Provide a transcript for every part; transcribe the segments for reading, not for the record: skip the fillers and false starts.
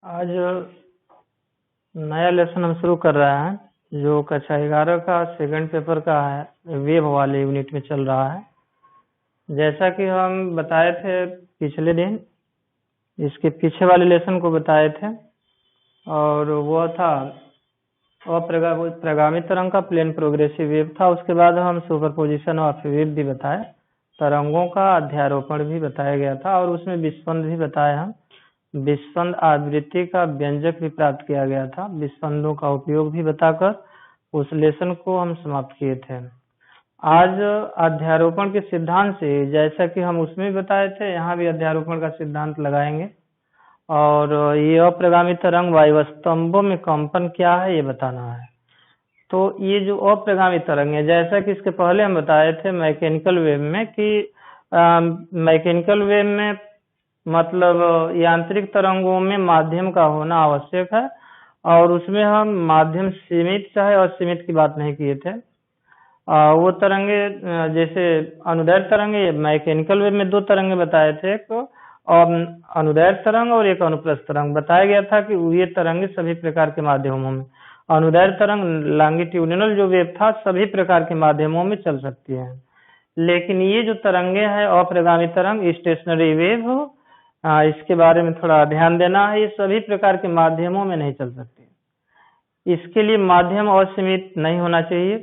आज नया लेसन हम शुरू कर रहे हैं जो कक्षा 11 का सेकंड पेपर का है, वेब वाले यूनिट में चल रहा है। जैसा कि हम बताए थे पिछले दिन, इसके पीछे वाले लेसन को बताए थे और वो था अप्रगामी तरंग का प्लेन प्रोग्रेसिव वेव था। उसके बाद हम सुपरपोजिशन ऑफ वेव भी बताए, तरंगों का अध्यारोपण भी बताया गया था और उसमें विस्पंद भी बताया। हम विस्पंद आवृत्ति का व्यंजक भी प्राप्त किया गया था। विस्पंदों का उपयोग भी बताकर उस लेसन को हम समाप्त किए थे। आज अध्यारोपण के सिद्धांत से, जैसा कि हम उसमें भी बताए थे, यहाँ भी अध्यारोपण का सिद्धांत लगाएंगे और ये अप्रगामी तरंग वायुस्तंभों में कंपन क्या है ये बताना है। तो ये जो अप्रगामी तरंग है, जैसा कि इसके पहले हम बताए थे मैकेनिकल वेव में कि मैकेनिकल वेव में मतलब यांत्रिक तरंगों में माध्यम का होना आवश्यक है और उसमें हम माध्यम सीमित चाहे असीमित की बात नहीं किए थे। वो तरंगे जैसे अनुदैर्ध्य तरंगे, मैकेनिकल वेव में दो तरंगे बताए थे, एक अनुदैर्ध्य तरंग और एक अनुप्रस्थ तरंग। बताया गया था कि ये तरंगे सभी प्रकार के माध्यमों में, अनुदैर्ध्य तरंग लॉन्गिट्यूडिनल जो वेव था सभी प्रकार के माध्यमों में चल सकती है, लेकिन ये जो तरंगे हैं अप्रगामी तरंग स्टेशनरी वेव, इसके बारे में थोड़ा ध्यान देना है। ये सभी प्रकार के माध्यमों में नहीं चल सकती। इसके लिए माध्यम असीमित नहीं होना चाहिए।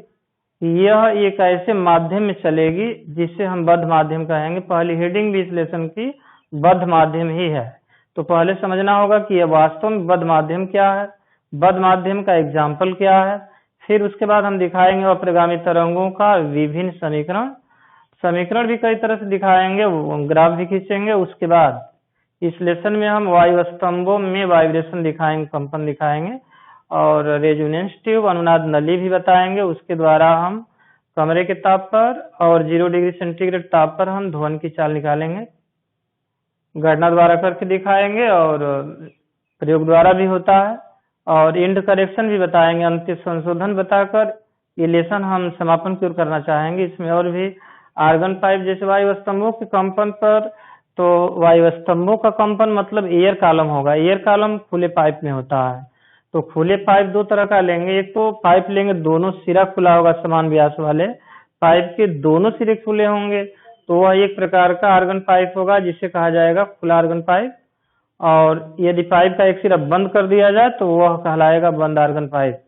यह एक ऐसे माध्यम में चलेगी जिसे हम बद्ध माध्यम कहेंगे। पहली हेडिंग भी इस लेसन की बद्ध माध्यम ही है। तो पहले समझना होगा कि यह वास्तव में बद्ध माध्यम क्या है, बद्ध माध्यम का एग्जाम्पल क्या है। फिर उसके बाद हम दिखाएंगे अप्रगामी तरंगों का विभिन्न समीकरण भी कई तरह से दिखाएंगे, ग्राफ भी खींचेंगे। उसके बाद इस लेसन में हम वायुस्तंभों में वाइब्रेशन दिखाएंगे, कंपन दिखाएंगे और रेजोनेंस ट्यूब अनुनाद नली भी बताएंगे। उसके द्वारा हम कमरे के ताप पर और 0 डिग्री सेंटीग्रेड ताप पर हम ध्वनि की चाल निकालेंगे, गणना द्वारा करके दिखाएंगे और प्रयोग द्वारा भी होता है। और इंड करेक्शन भी बताएंगे, अंतिम संशोधन बताकर ये लेसन हम समापन की ओर करना चाहेंगे। इसमें और भी आर्गन पाइप जैसे वायुस्तंभों के कंपन पर, तो वायुस्तंभों का कंपन मतलब एयर कॉलम होगा। एयर कॉलम खुले पाइप में होता है। तो खुले पाइप दो तरह का लेंगे, एक तो पाइप लेंगे दोनों सिरा खुला होगा, समान व्यास वाले पाइप के दोनों सिरे खुले होंगे, तो वह एक प्रकार का आर्गन पाइप होगा जिसे कहा जाएगा खुला आर्गन पाइप। और यदि पाइप का एक सिरा बंद कर दिया जाए तो वह कहलाएगा बंद आर्गन पाइप।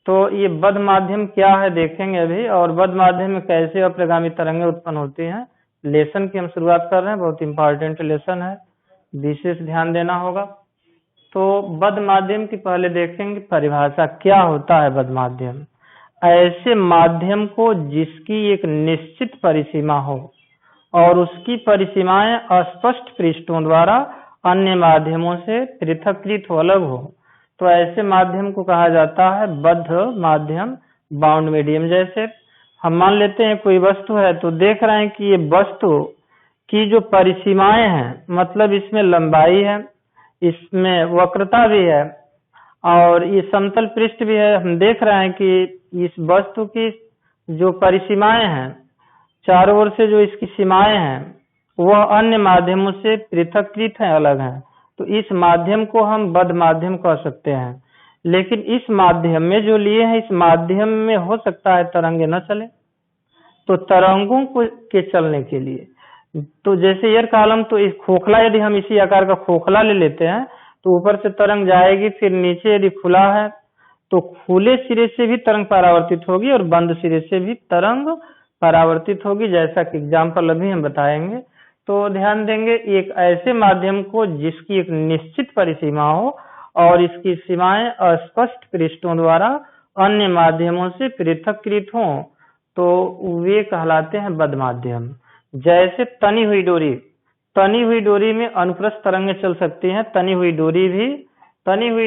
तो ये बद्ध माध्यम क्या है देखेंगे अभी, और बद्ध माध्यम में कैसे अप्रगामी तरंगें उत्पन्न होती हैं। लेसन की हम शुरुआत कर रहे हैं, बहुत इंपॉर्टेंट लेसन है, विशेष ध्यान देना होगा। तो बद्ध माध्यम की पहले देखेंगे परिभाषा, क्या होता है बद्ध माध्यम। ऐसे माध्यम को जिसकी एक निश्चित परिसीमा हो और उसकी परिसीमाएं अस्पष्ट पृष्ठों द्वारा अन्य माध्यमों से पृथक्कृत हो, अलग हो, तो ऐसे माध्यम को कहा जाता है बद्ध माध्यम, बाउंड मीडियम। जैसे हम मान लेते हैं कोई वस्तु है, तो देख रहे हैं कि ये वस्तु की जो परिसीमाएं हैं, मतलब इसमें लंबाई है, इसमें वक्रता भी है और ये समतल पृष्ठ भी है। हम देख रहे हैं कि इस वस्तु की जो परिसीमाएं हैं, चारों ओर से जो इसकी सीमाएं हैं, वह अन्य माध्यमों से पृथक्कृत हैं, अलग हैं। तो इस माध्यम को हम बद्ध माध्यम कह सकते हैं। लेकिन इस माध्यम में जो लिए हैं, इस माध्यम में हो सकता है तरंगे न चले। तो तरंगों को के चलने के लिए, तो जैसे एयर कॉलम, तो इस खोखला, यदि हम इसी आकार का खोखला ले लेते हैं तो ऊपर से तरंग जाएगी, फिर नीचे यदि खुला है तो खुले सिरे से भी तरंग परावर्तित होगी और बंद सिरे से भी तरंग परावर्तित होगी, जैसा कि एग्जाम्पल अभी हम बताएंगे। तो ध्यान देंगे, एक ऐसे माध्यम को जिसकी एक निश्चित परिसीमा हो और इसकी सीमाएं अस्पष्ट पृष्ठों द्वारा अन्य माध्यमों से पृथक्कृत हों, तो वे कहलाते हैं बद्ध माध्यम। जैसे तनी हुई डोरी में अनुप्रस्थ तरंगें चल सकती हैं। तनी हुई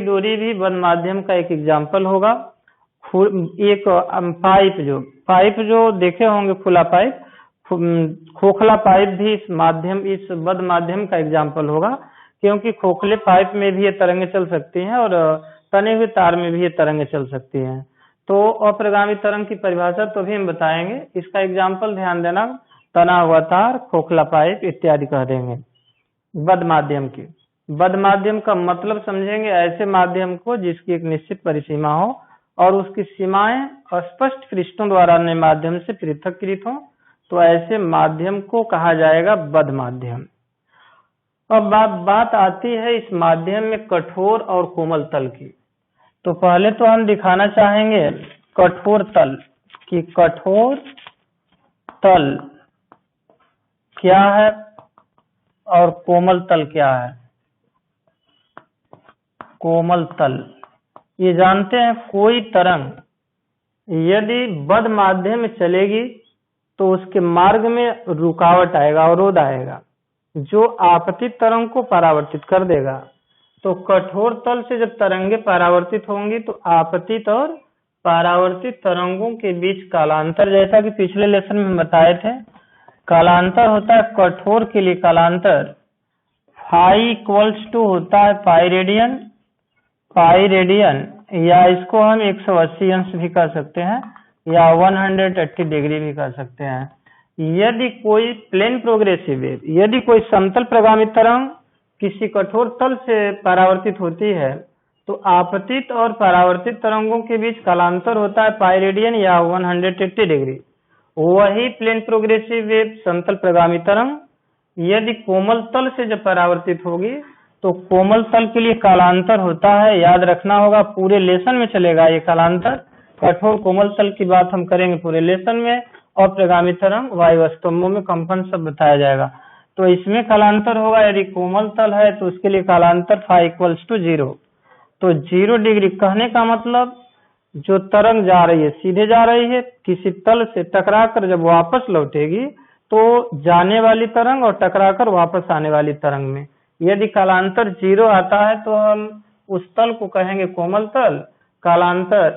डोरी भी बद्ध माध्यम का एक एग्जाम्पल होगा। एक पाइप जो देखे होंगे, खुला पाइप, खोखला पाइप भी इस बद्ध माध्यम का एग्जाम्पल होगा, क्योंकि खोखले पाइप में भी ये तरंगें चल सकती हैं और तने हुए तार में भी ये तरंगें चल सकती हैं। तो अप्रगामी तरंग की परिभाषा तो भी हम बताएंगे, इसका एग्जाम्पल ध्यान देना, तना हुआ तार, खोखला पाइप इत्यादि कह देंगे बद्ध माध्यम की। बद्ध माध्यम का मतलब समझेंगे ऐसे माध्यम को जिसकी एक निश्चित परिसीमा हो और उसकी सीमाएं स्पष्ट पृष्ठों द्वारा अन्य माध्यम से पृथककृत हो, तो ऐसे माध्यम को कहा जाएगा बद्ध माध्यम। अब बात आती है इस माध्यम में कठोर और कोमल तल की। तो पहले तो हम दिखाना चाहेंगे कठोर तल कि कठोर तल क्या है और कोमल तल क्या है। कोमल तल, ये जानते हैं कोई तरंग यदि बद्ध माध्यम में चलेगी तो उसके मार्ग में रुकावट आएगा, अवरोध आएगा जो आपतित तरंग को परावर्तित कर देगा। तो कठोर तल से जब तरंगे परावर्तित होंगी तो आपतित और परावर्तित तरंगों के बीच कालांतर, जैसा कि पिछले लेसन में हम बताए थे, कालांतर होता है कठोर के लिए कालांतर फाई इक्वल्स टू होता है पाई रेडियन, या इसको हम 180 अंश भी कर सकते हैं या 180 डिग्री भी कर सकते हैं। यदि कोई प्लेन प्रोग्रेसिव वेव, यदि कोई समतल प्रगामी तरंग किसी कठोर तल से परावर्तित होती है तो आपतित और परावर्तित तरंगों के बीच कालांतर होता है पाई रेडियन या 180 डिग्री। वही प्लेन प्रोग्रेसिव वेव समतल प्रगामी तरंग यदि कोमल तल से जब परावर्तित होगी तो कोमल तल के लिए कालांतर होता है, याद रखना होगा, पूरे लेसन में चलेगा ये कालांतर। कठोर कोमल तल की बात हम करेंगे पूरे लेसन में, और प्रगामी तरंग वायु स्तंभों में कंपन सब बताया जाएगा। तो इसमें कालांतर होगा, यदि कोमल तल है तो उसके लिए कालांतर फाई इक्वल्स टू 0। तो 0 डिग्री कहने का मतलब जो तरंग जा रही है सीधे जा रही है, किसी तल से टकराकर जब वापस लौटेगी तो जाने वाली तरंग और टकराकर वापस आने वाली तरंग में यदि कालांतर 0 आता है तो हम उस तल को कहेंगे कोमल तल। कालांतर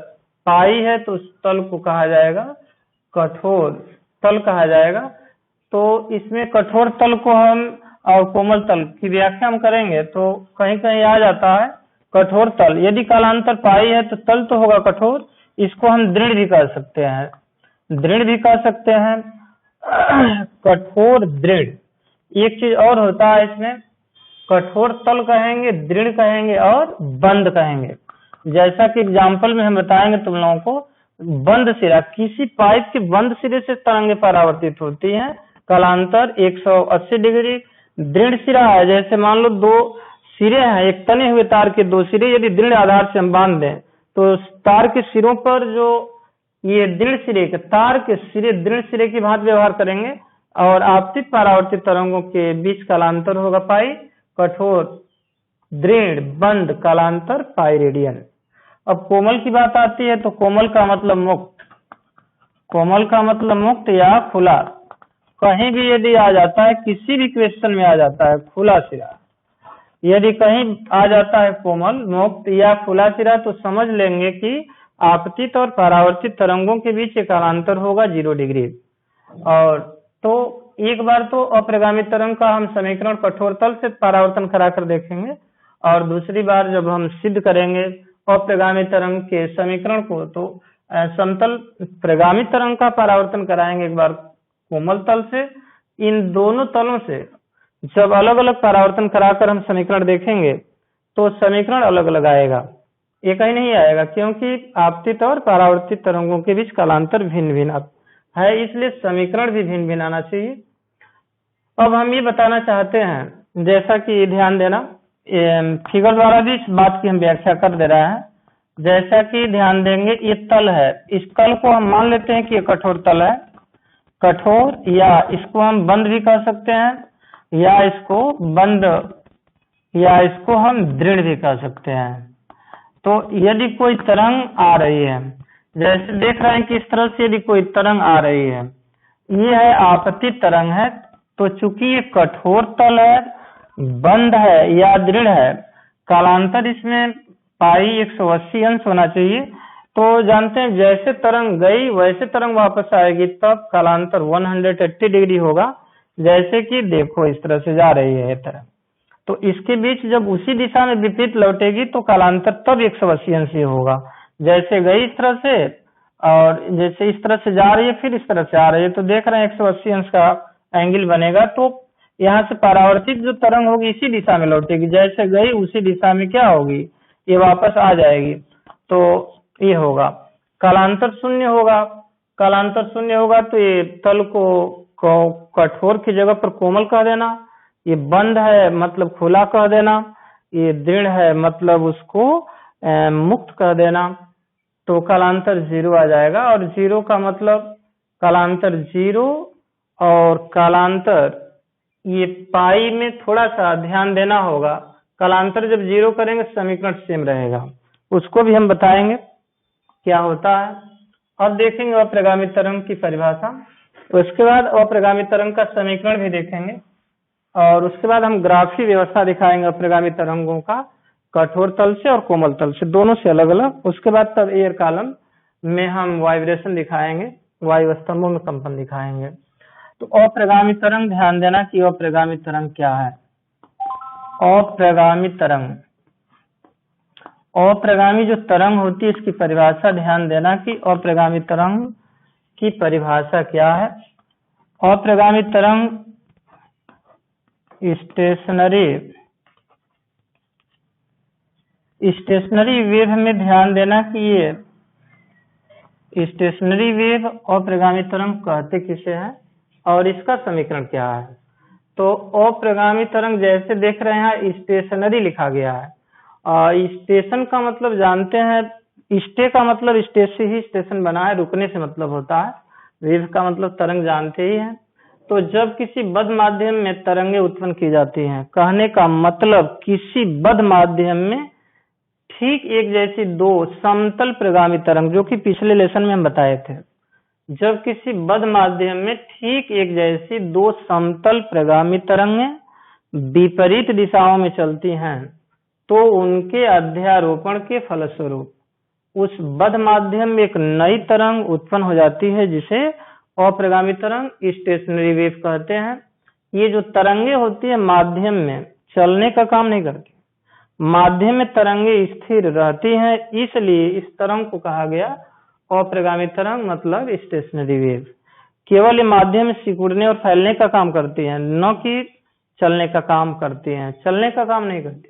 पाई है तो उस तल को कहा जाएगा कठोर तल कहा जाएगा। तो इसमें कठोर तल को हम और कोमल तल की व्याख्या हम करेंगे तो कहीं कहीं आ जाता है कठोर तल, यदि कालांतर पाई है तो तल तो होगा कठोर, इसको हम दृढ़ भी कर सकते हैं, दृढ़ भी कर सकते हैं कठोर दृढ़। एक चीज और होता है इसमें, कठोर तल कहेंगे, दृढ़ कहेंगे और बंद कहेंगे। जैसा कि एग्जाम्पल में हम बताएंगे तुम लोगों को, बंद सिरा, किसी पाइप के बंद सिरे से तरंगे परावर्तित होती हैं, कालांतर 180 डिग्री। दृढ़ सिरा है, जैसे मान लो दो सिरे हैं, एक तने हुए तार के दो सिरे, यदि दृढ़ आधार से हम बांध दें तो तार के सिरों पर जो ये दृढ़ सिरे के तार के सिरे दृढ़ सिरे की भांति व्यवहार करेंगे और आपतित परावर्तित तरंगों के बीच कालांतर होगा पाई। कठोर दृढ़ बंद कालांतर पाई रेडियन। अब कोमल की बात आती है तो कोमल का मतलब मुक्त, कोमल का मतलब मुक्त या खुला। कहीं भी यदि आ जाता है, किसी भी क्वेश्चन में आ जाता है खुला सिरा, यदि कहीं आ जाता है कोमल मुक्त या खुला सिरा तो समझ लेंगे कि आपतित और परावर्तित तरंगों के बीच एक कालांतर होगा 0 डिग्री। और तो एक बार तो अप्रगामी तरंग का हम समीकरण कठोर तल से परावर्तन कराकर देखेंगे और दूसरी बार जब हम सिद्ध करेंगे अप्रगामी तरंग के समीकरण को तो समतल प्रगामी तरंग का परावर्तन कराएंगे एक बार कोमल तल से। इन दोनों तलों से जब अलग अलग परावर्तन कराकर हम समीकरण देखेंगे तो समीकरण अलग अलग आएगा, एक ही नहीं आएगा, क्योंकि आपतित और परावर्तित तरंगों के बीच कालांतर भिन्न भिन्न है, इसलिए समीकरण भी भिन्न भिन्न आना चाहिए। अब हम ये बताना चाहते हैं, जैसा कि ध्यान देना, फिगर द्वारा भी इस बात की हम व्याख्या कर दे रहे हैं। जैसा कि ध्यान देंगे, ये तल है, इस तल को हम मान लेते हैं कि ये कठोर तल है, कठोर, या इसको हम बंद भी कर सकते हैं या इसको बंद या इसको हम दृढ़ भी कर सकते हैं। तो यदि कोई तरंग आ रही है, जैसे देख रहे हैं कि इस तरह से यदि कोई तरंग आ रही है, ये है आपतित तरंग है, तो चूंकि ये कठोर तल है, बंद है या दृढ़ है, कालांतर इसमें पाई 180 अंश होना चाहिए। तो जानते हैं जैसे तरंग गई वैसे तरंग वापस आएगी, तब कालांतर 180 डिग्री होगा। जैसे कि देखो इस तरह से जा रही है ये तरंग, तो इसके बीच जब उसी दिशा में विपरीत लौटेगी तो कालांतर तब 180 अंश होगा। जैसे गई इस तरह से और जैसे इस तरह से जा रही है फिर इस तरह से आ रही है, तो देख रहे हैं 180 अंश का एंगल बनेगा। तो यहाँ से परावर्तित जो तरंग होगी इसी दिशा में लौटेगी, जैसे गई उसी दिशा में क्या होगी, ये वापस आ जाएगी। तो ये होगा कालांतर शून्य होगा। कालांतर शून्य होगा तो ये तल को कठोर की जगह पर कोमल कह देना, ये बंद है मतलब खुला कह देना, ये दृढ़ है मतलब उसको मुक्त कह देना। तो कालांतर 0 आ जाएगा। और 0 का मतलब कालांतर 0 और कालांतर, ये पाई में थोड़ा सा ध्यान देना होगा। कालांतर जब 0 करेंगे समीकरण सेम रहेगा, उसको भी हम बताएंगे क्या होता है। अब देखेंगे अप्रगामी तरंग की परिभाषा, उसके बाद अप्रगामी तरंग का समीकरण भी देखेंगे, और उसके बाद हम ग्राफी व्यवस्था दिखाएंगे अप्रगामी तरंगों का, कठोर तल से और कोमल तल से, दोनों से अलग अलग। उसके बाद तब एयर कॉलम में हम वाइब्रेशन दिखाएंगे, वायु स्तंभों में कंपन दिखाएंगे। तो अप्रगामी तरंग, ध्यान देना कि अप्रगामी तरंग क्या है। अप्रगामी तरंग, अप्रगामी जो तरंग होती है इसकी परिभाषा ध्यान देना कि अप्रगामी तरंग की परिभाषा क्या है। अप्रगामी तरंग स्टेशनरी वेव में ध्यान देना कि ये स्टेशनरी वेव अप्रगामी तरंग कहते किसे हैं और इसका समीकरण क्या है। तो अप्रगामी तरंग जैसे देख रहे हैं स्टेशनरी लिखा गया है, स्टेशन का मतलब जानते हैं, स्टे का मतलब स्टे से ही स्टेशन बना है, रुकने से मतलब होता है। वेव का मतलब तरंग जानते ही हैं। तो जब किसी बद्ध माध्यम में तरंगे उत्पन्न की जाती हैं, कहने का मतलब किसी बद्ध माध्यम में ठीक एक जैसी दो समतल प्रगामी तरंग, जो कि पिछले लेसन में हम बताए थे, जब किसी बद्ध माध्यम में ठीक एक जैसी दो समतल प्रगामी तरंगें विपरीत दिशाओं में चलती हैं, तो उनके अध्यारोपण के फलस्वरूप उस बद्ध माध्यम में एक नई तरंग उत्पन्न हो जाती है, जिसे अप्रगामी तरंग स्टेशनरी वेव कहते हैं। ये जो तरंगे होती है माध्यम में चलने का काम नहीं करती, माध्यम में तरंगे स्थिर रहती हैं, इसलिए इस तरंग को कहा गया अप्रगामी तरंग, मतलब स्टेशनरी वेव। केवल ये माध्यम में सिकुड़ने और फैलने का काम करती हैं, न कि चलने का काम करती हैं, चलने का काम नहीं करती।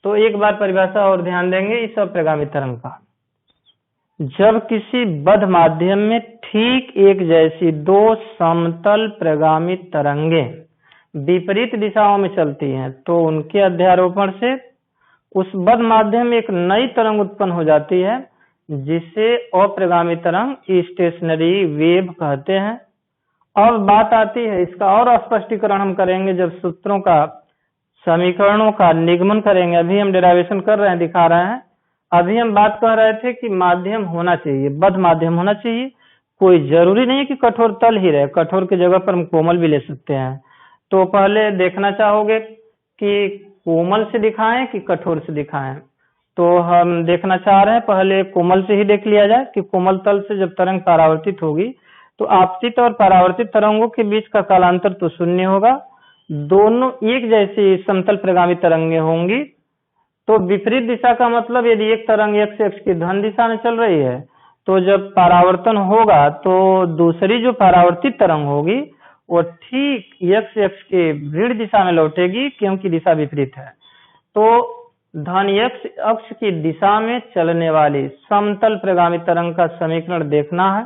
तो एक बार परिभाषा और ध्यान देंगे इस अप्रगामी तरंग का। जब किसी बद्ध माध्यम में ठीक एक जैसी दो समतल प्रगामी तरंगे विपरीत दिशाओं में चलती हैं, तो उनके अध्यारोपण से उस बद्ध माध्यम में एक नई तरंग उत्पन्न हो जाती है, जिसे अप्रगामी तरंग स्टेशनरी वेव कहते हैं। अब बात आती है, इसका और स्पष्टीकरण हम करेंगे जब सूत्रों का, समीकरणों का निगमन करेंगे। अभी हम डेरिवेशन कर रहे हैं, दिखा रहे हैं। अभी हम बात कर रहे थे कि माध्यम होना चाहिए, बद्ध माध्यम होना चाहिए, कोई जरूरी नहीं है कि कठोर तल ही रहे, कठोर की जगह पर हम कोमल भी ले सकते हैं। तो पहले देखना चाहोगे कि कोमल से दिखाएं कि कठोर से दिखाएं, तो हम देखना चाह रहे हैं पहले कोमल से ही देख लिया जाए कि कोमल तल से जब तरंग परावर्तित होगी तो आपतित और परावर्तित तरंगों के बीच का कालांतर तो शून्य होगा, दोनों एक जैसी समतल प्रगामी तरंगें होंगी। तो विपरीत दिशा का मतलब यदि एक तरंग एक्स एक्स की धन दिशा में चल रही है, तो जब परावर्तन होगा तो दूसरी जो परावर्तित तरंग होगी वो ठीक एक्स एक्स के ऋण दिशा में लौटेगी, क्योंकि दिशा विपरीत है। तो धन एक्स अक्ष की दिशा में चलने वाली समतल प्रगामी तरंग का समीकरण देखना है।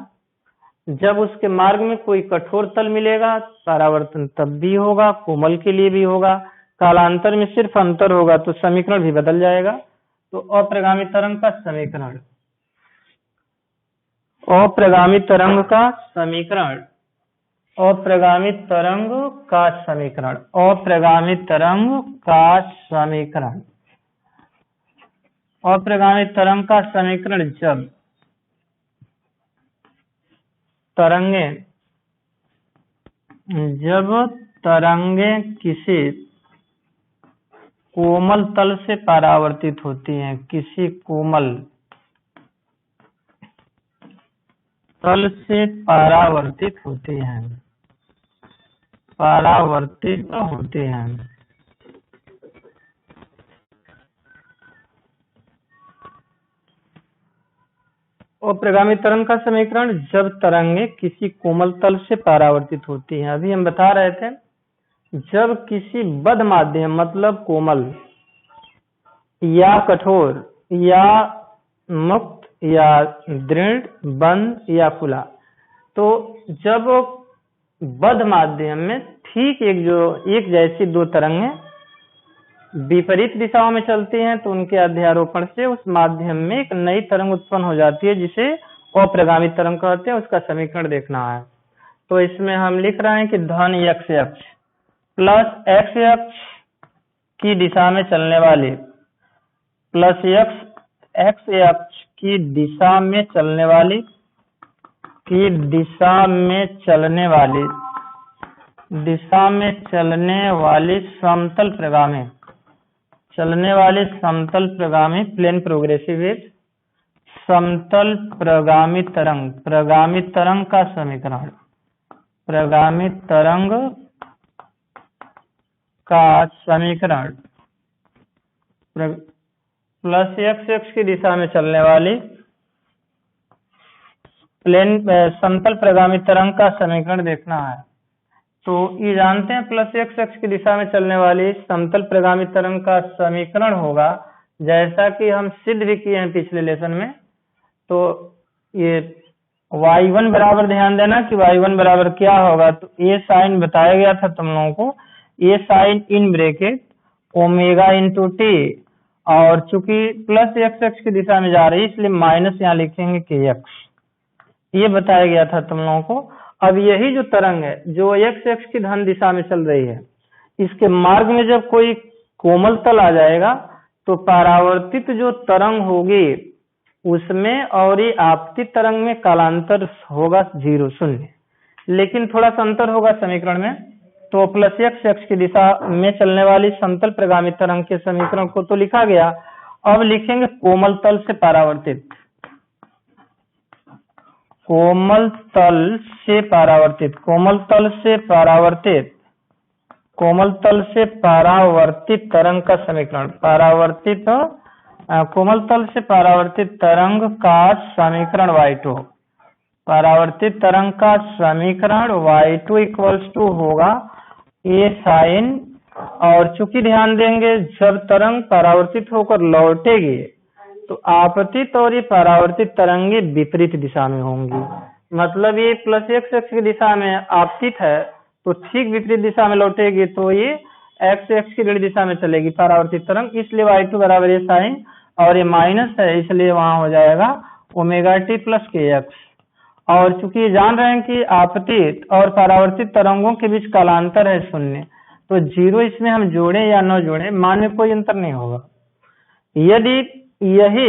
जब उसके मार्ग में कोई कठोर तल मिलेगा, परावर्तन तब भी होगा, कोमल के लिए भी होगा, कालांतर में सिर्फ अंतर होगा, तो समीकरण भी बदल जाएगा। तो अप्रगामी तरंग का समीकरण, अप्रगामी तरंग का समीकरण, अप्रगामी तरंग का समीकरण, अप्रगामी तरंग का समीकरण, अप्रगामी तरंग का समीकरण, जब तरंगे किसी कोमल तल से परावर्तित होती हैं, किसी कोमल तल से परावर्तित होती हैं, परावर्तित होते हैं, अप्रगामी तरंग का समीकरण जब तरंगे किसी कोमल तल से परावर्तित होती हैं। अभी हम बता रहे थे जब किसी बद्ध माध्यम मतलब कोमल या कठोर या मुक्त या दृढ़, बंद या खुला, तो जब बद्ध माध्यम में ठीक एक जैसी दो तरंगें विपरीत दिशाओं में चलती हैं तो उनके अध्यारोपण से उस माध्यम में एक नई तरंग उत्पन्न हो जाती है जिसे अप्रगामी तरंग कहते हैं। उसका समीकरण देखना है। तो इसमें हम लिख रहे हैं कि धन x अक्ष प्लस x अक्ष की दिशा में चलने वाली प्लस x अक्ष की दिशा में चलने वाली समतल प्रगामी प्लेन प्रोग्रेसिव वेव, समतल प्रगामी तरंग का समीकरण, प्लस x अक्ष की दिशा में चलने वाली समतल प्रगामी तरंग का समीकरण देखना है। तो ये जानते हैं प्लस x अक्ष की दिशा में चलने वाली समतल प्रगामी तरंग का समीकरण होगा, जैसा कि हम सिद्ध भी किए हैं पिछले लेसन में। तो ये y1 बराबर, ध्यान देना कि y1 बराबर क्या होगा। तो ये साइन बताया गया था तुम लोगों को, ये sine in bracket omega into t, और चूंकि प्लस x अक्ष की दिशा में जा रही है इसलिए माइनस यहाँ लिखेंगे kx। ये बताया गया था तुम लोगों को। अब यही जो तरंग है जो x अक्ष की धन दिशा में चल रही है, इसके मार्ग में जब कोई कोमल तल आ जाएगा तो परावर्तित जो तरंग होगी उसमें और ये आपतित तरंग में कालांतर होगा 0 0, लेकिन थोड़ा सा अंतर होगा समीकरण में। तो प्लस x अक्ष की दिशा में चलने वाली समतल प्रगामी तरंग के समीकरण को तो लिखा गया। अब लिखेंगे कोमल तल से परावर्तित, कोमल तल से परावर्तित तरंग का समीकरण, कोमल तल से परावर्तित तरंग का समीकरण y2, परावर्तित तरंग का समीकरण y2 इक्वल्स टू होगा a साइन, और चूंकि ध्यान देंगे जब तरंग परावर्तित होकर लौटेगी तो आपतित और ये परावर्तित तरंगे विपरीत दिशा में होंगी। मतलब ये प्लस x अक्ष की दिशा में आपतित है तो ठीक विपरीत दिशा में लौटेगी, तो ये x अक्ष की ऋण दिशा में चलेगी परावर्तित तरंग, इसलिए y2 बराबर ये साइन, और ये माइनस है इसलिए वहां हो जाएगा ओमेगा टी प्लस kx। और चूंकि जान रहे हैं कि आपतित और परावर्तित तरंगों के बीच कालांतर है 0, तो 0 इसमें हम जोड़े या न जोड़े मान में कोई अंतर नहीं होगा। यदि यही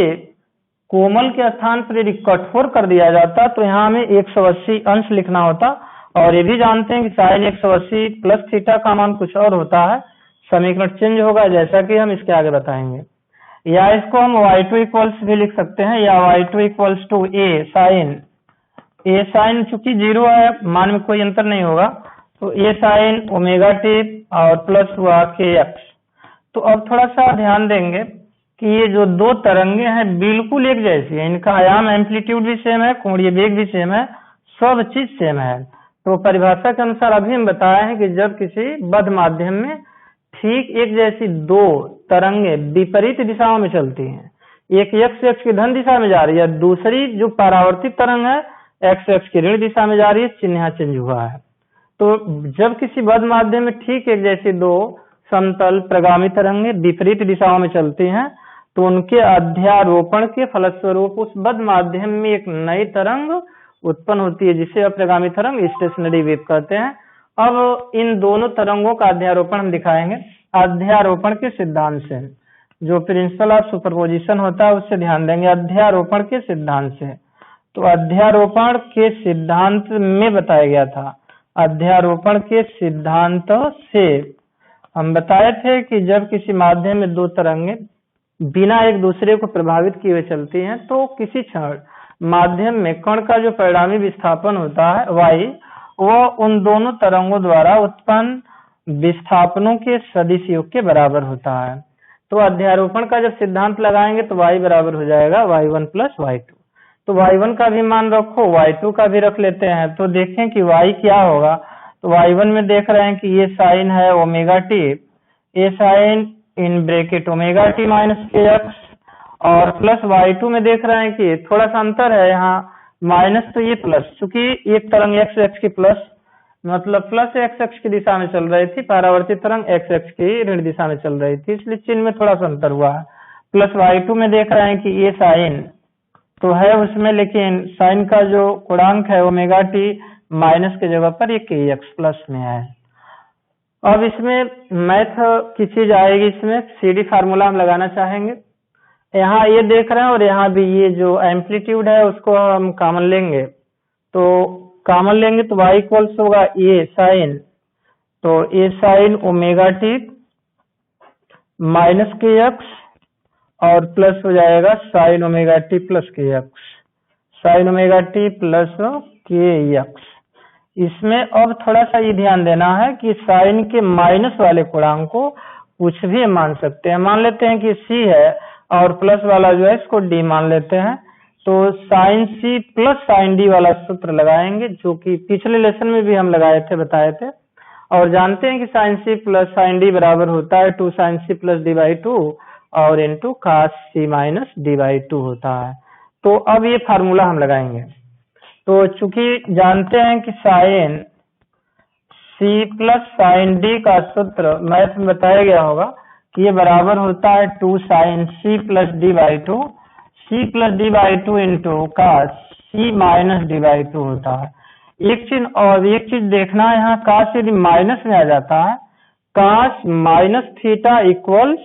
कोमल के स्थान पर यदि कठोर कर दिया जाता तो यहाँ में 180 अंश लिखना होता, और ये भी जानते हैं कि साइन 180 प्लस थीटा का मान कुछ और होता है, समीकरण चेंज होगा जैसा कि हम इसके आगे बताएंगे। या इसको हम y2 इक्वल्स भी लिख सकते हैं, या y2 equals to a sign चूंकि 0 है मान में कोई अंतर नहीं होगा, तो a साइन ओमेगा टी और प्लस हुआ kx। तो अब थोड़ा सा ध्यान देंगे कि ये जो दो तरंगे हैं बिल्कुल एक जैसी है, इनका आयाम एम्पलीट्यूड भी सेम है, कोणीय वेग भी सेम है, सब चीज सेम है। तो परिभाषा के अनुसार अभी हम बताए हैं कि जब किसी बद्ध माध्यम में ठीक एक जैसी दो तरंगे विपरीत दिशाओं में चलती हैं, एक x अक्ष की धन दिशा में जा रही है, दूसरी जो परावर्तित तरंग है x अक्ष की ऋण दिशा में जा रही है, चिन्ह यहाँ चेंज हुआ है। तो जब किसी बद्ध माध्यम में ठीक एक जैसी दो समतल प्रगामी तरंगे विपरीत दिशाओं में चलती हैं तो उनके अध्यारोपण के फलस्वरूप उस बद्ध माध्यम में एक नई तरंग उत्पन्न होती है जिसे अप्रगामी तरंग स्टेशनरी वेव कहते हैं। अब इन दोनों तरंगों का अध्यारोपण हम दिखाएंगे अध्यारोपण के सिद्धांत से, जो प्रिंसिपल ऑफ सुपरपोजिशन होता है उससे ध्यान देंगे अध्यारोपण के सिद्धांत से। तो अध्यारोपण के सिद्धांत में बताया गया था, अध्यारोपण के सिद्धांत से हम बताए थे कि जब किसी माध्यम में दो तरंगे बिना एक दूसरे को प्रभावित किए हुए चलती हैं तो किसी क्षण माध्यम में कण का जो परिणामी विस्थापन होता है y, वो उन दोनों तरंगों द्वारा उत्पन्न विस्थापनों के सदिश योग के बराबर होता है। तो अध्यारोपण का जब सिद्धांत लगाएंगे तो y बराबर हो जाएगा y1 प्लस y2। तो y1 का भी मान रखो, y2 का भी रख लेते हैं, तो देखें कि y क्या होगा। तो y1 में देख रहे हैं कि ये साइन है ओमेगा टी, ये sine in bracket omega t minus k x, और प्लस y2 में देख रहे हैं कि थोड़ा सा अंतर है यहाँ, माइनस तो ये प्लस, चूंकि एक तरंग एक्स एक्स की प्लस मतलब प्लस एक्स एक्स की दिशा में चल रही थी, परावर्तित तरंग एक्स एक्स की ऋण दिशा में चल रही थी, इसलिए चिन्ह में थोड़ा सा अंतर हुआ है। प्लस y2 में देख रहे हैं कि ये साइन तो है उसमें, लेकिन साइन का जो गुणांक है ओमेगा टी माइनस के जगह पर ये के एक्स प्लस में है। अब इसमें मैथ की चीज आएगी, इसमें सीडी फार्मूला हम लगाना चाहेंगे। यहाँ ये देख रहे हैं और यहाँ भी ये जो एम्पलीट्यूड है उसको हम कॉमन लेंगे, तो कॉमन लेंगे तो y इक्वल्स होगा ए साइन, तो ए sine omega t minus k x और प्लस हो जाएगा साइन ओमेगा टी प्लस के x, sine omega T plus के एक्स। इसमें अब थोड़ा सा ये ध्यान देना है कि साइन के माइनस वाले गुणांक को कुछ भी मान सकते हैं, मान लेते हैं कि सी है और प्लस वाला जो है इसको डी मान लेते हैं, तो sine C plus sine D वाला सूत्र लगाएंगे, जो कि पिछले लेसन में भी हम लगाए थे, बताए थे, और जानते हैं कि sine C plus sine D बराबर होता है 2 sine C plus D by 2 और into cos C minus D by 2 होता है। तो अब ये फार्मूला हम लगाएंगे, तो चूंकि जानते हैं कि sine C plus sine D का सूत्र मैथ में बताया गया होगा कि ये बराबर होता है 2 sine C plus D by 2 C plus D by 2 into cos C minus D by 2 होता है। एक चीज देखना है, यहाँ कास यदि माइनस में आ जाता है, cos minus theta equals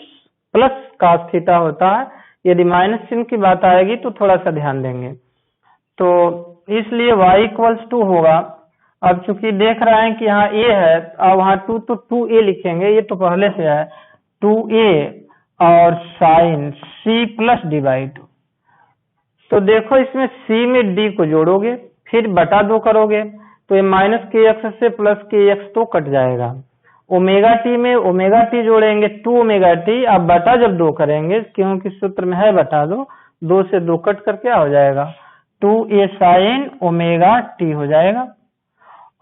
plus cos theta होता है, यदि माइनस चिन्ह की बात आएगी तो थोड़ा सा ध्यान देंगे, तो इसलिए y इक्वल्स 2 होगा। अब चूंकि देख रहे हैं कि यहाँ a है और वहाँ 2, तो 2a लिखेंगे, ये तो पहले से है 2a और sine c plus D by 2, तो देखो इसमें c में d को जोड़ोगे फिर बटा 2 करोगे तो ये माइनस के एक्स से प्लस के एक्स तो कट जाएगा, ओमेगा टी में ओमेगा टी जोड़ेंगे 2 ओमेगा टी, अब बटा जब 2 करेंगे क्योंकि सूत्र में है बटा 2, 2 से 2 कट कर क्या हो जाएगा 2a साइन ओमेगा टी हो जाएगा,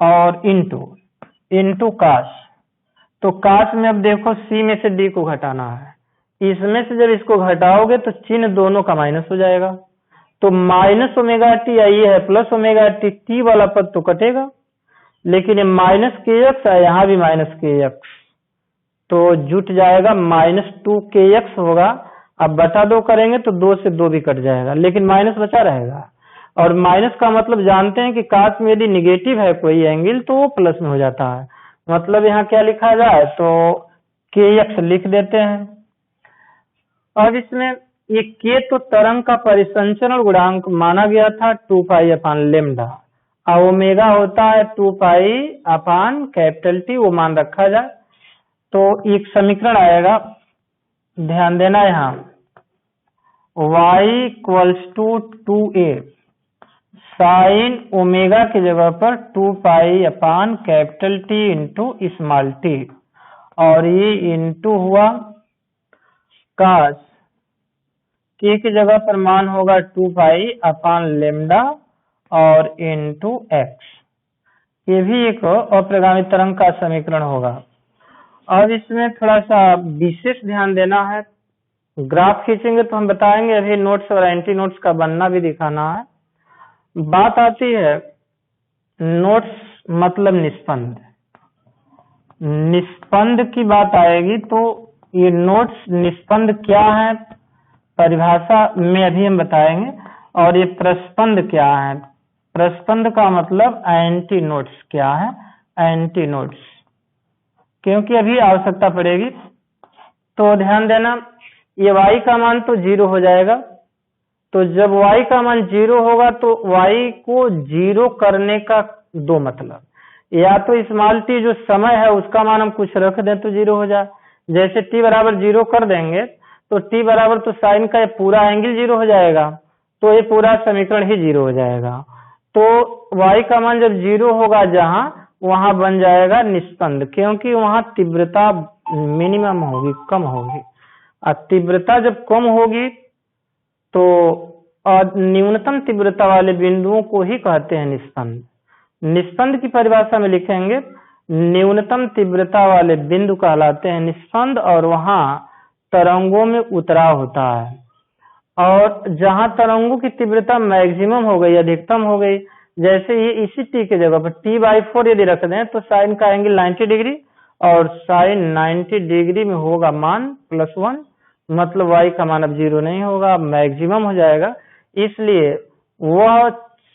और इंटू कास, तो कास में अब देखो c में से d को घटाना है, इसमें से जब इसको घटाओगे तो चिन्ह दोनों का माइनस हो जाएगा, तो माइनस ओमेगा टी ये है प्लस ओमेगा टी, टी वाला पद तो कटेगा, लेकिन ये माइनस के एक्स है, यहाँ भी माइनस के एक्स, तो जुट जाएगा माइनस 2 के एक्स होगा। अब बटा 2 करेंगे तो 2 से 2 भी कट जाएगा, लेकिन माइनस बचा रहेगा, और माइनस का मतलब जानते हैं कि काश में यदि निगेटिव है कोई एंगल तो वो प्लस में हो जाता है, मतलब यहाँ क्या लिखा जाए तो के एक्स लिख देते हैं। अब इसमें ये के तो तरंग का परिसंचरण गुणांक माना गया था 2 पाई अपान लेमडा, और ओमेगा होता है 2 पाई अपान कैपिटल टी, वो मान रखा जाए, तो एक समीकरण आएगा, ध्यान देना यहाँ y equals to 2a sine omega की जगह पर 2 pi upon capital T into small t, और ये इंटू हुआ कास के की जगह पर मान होगा 2 पाई अपान लेमडा और इंटू एक्स, ये भी एक अप्रगामी तरंग का समीकरण होगा। अब इसमें थोड़ा सा विशेष ध्यान देना है, ग्राफ खींचेंगे तो हम बताएंगे, अभी नोट्स और एंटी नोट्स का बनना भी दिखाना है। बात आती है नोट्स मतलब निष्पन्द, निष्पन्द की बात आएगी तो ये नोट्स निष्पन्द क्या है परिभाषा में अभी हम बताएंगे, और ये प्रस्पंद क्या है, प्रस्पंद का मतलब एंटी नोट्स क्या है, एंटी नोट्स, क्योंकि अभी आवश्यकता पड़ेगी, तो ध्यान देना ये y का मान तो 0 हो जाएगा, तो जब y का मान 0 होगा तो y को 0 करने का दो मतलब, या तो स्मॉल t जो समय है उसका मान हम कुछ रख दें तो 0 हो जाए, जैसे t बराबर 0 कर देंगे तो t बराबर तो साइन का ये पूरा एंगल 0 हो जाएगा, तो ये पूरा समीकरण ही 0 हो जाएगा, तो y का मान जब 0 होगा जहां वहां बन जाएगा निष्पन्द, क्योंकि वहां तीव्रता मिनिमम होगी, कम होगी, और तीव्रता जब कम होगी तो न्यूनतम तीव्रता वाले बिंदुओं को ही कहते हैं निष्पन्द। निष्पन्द की परिभाषा में लिखेंगे न्यूनतम तीव्रता वाले बिंदु कहलाते हैं निस्पंद, और वहां तरंगों में उतराव होता है। और जहां तरंगों की तीव्रता मैक्सिमम हो गई, अधिकतम हो गई, जैसे ये इसी टी के जगह पर t/4 यदि रख दें तो साइन का एंगल 90 डिग्री, और साइन 90 डिग्री में होगा मान +1, मतलब y का मान अब 0 नहीं होगा, मैक्सिमम हो जाएगा। इसलिए वह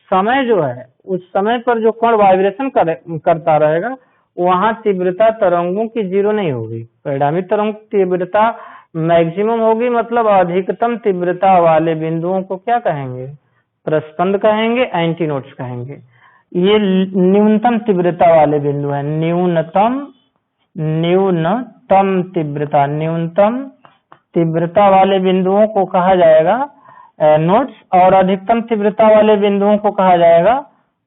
समय जो है, उस समय पर जो कण वाइब्रेशन करता रहेगा, वहां तीव्रता तरंगों की 0 नहीं होगी, परिणामी तरंग तीव्रता मैक्सिमम होगी, मतलब अधिकतम तीव्रता वाले बिंदुओं को क्या कहेंगे? प्रस्पंद कहेंगे, एंटीनोड्स कहेंगे। ये न्यूनतम तीव्रता वाले बिंदु है। न्यूनतम न्यूनतम तीव्रता वाले बिंदुओं को कहा जाएगा नोड्स, और अधिकतम तीव्रता वाले बिंदुओं को कहा जाएगा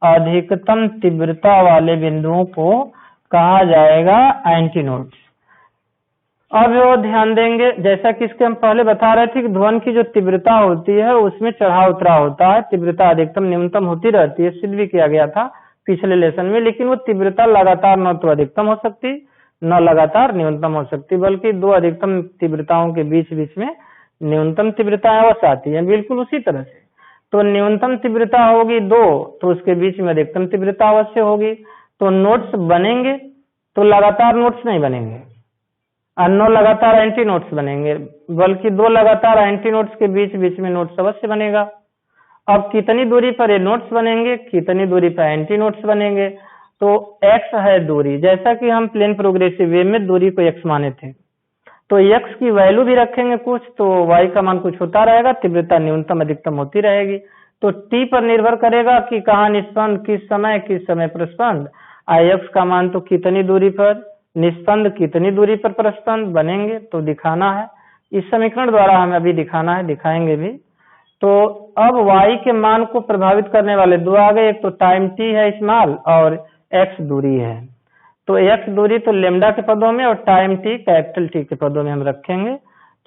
अधिकतम तीव्रता वाले बिंदुओं को कहा जाएगा एंटीनोड्स। अब वो ध्यान देंगे, जैसा कि इसके हम पहले बता रहे थे कि ध्वनि की जो तीव्रता होती है उसमें चढ़ाव उतराव होता है, तीव्रता अधिकतम न्यूनतम होती रहती है, सिद्ध भी किया गया था पिछले लेसन में। लेकिन वो तीव्रता लगातार न तो अधिकतम हो सकती न लगातार न्यूनतम हो सकती, बल्कि दो अधिकतम तीव्रताओं के बीच बीच में न्यूनतम तीव्रता अवश्य आती है, बिल्कुल उसी तरह से। तो न्यूनतम तीव्रता होगी 2, तो उसके बीच में अधिकतम तीव्रता अवश्य होगी। तो नोट्स बनेंगे तो लगातार नोट्स नहीं बनेंगे, और 9 लगातार एंटी नोट्स बनेंगे, बल्कि 2 लगातार एंटी नोट्स के बीच बीच में नोट्स अवश्य बनेगा। अब कितनी दूरी पर ये नोट्स बनेंगे, कितनी दूरी पर एंटी नोट्स बनेंगे? तो x है दूरी, जैसा कि हम प्लेन प्रोग्रेसिव वेव में दूरी को x माने थे, तो x की वैल्यू भी रखेंगे कुछ, तो y का मान कुछ होता रहेगा, तीव्रता न्यूनतम अधिकतम होती रहेगी। तो t पर निर्भर करेगा कि कहाँ निस्पंद, किस समय प्रस्पंद, x का मान तो कितनी दूरी पर निस्पंद, कितनी दूरी पर प्रस्पंद बनेंगे, तो दिखाना है इस समीकरण द्वारा, हमें अभी दिखाना है, दिखाएंगे भी। तो अब y के मान को प्रभावित करने वाले दो आ गए, एक तो टाइम t है स्मॉल, और x दूरी है। तो x दूरी तो लेमडा के पदों में, और टाइम t कैपिटल T के पदों में हम रखेंगे।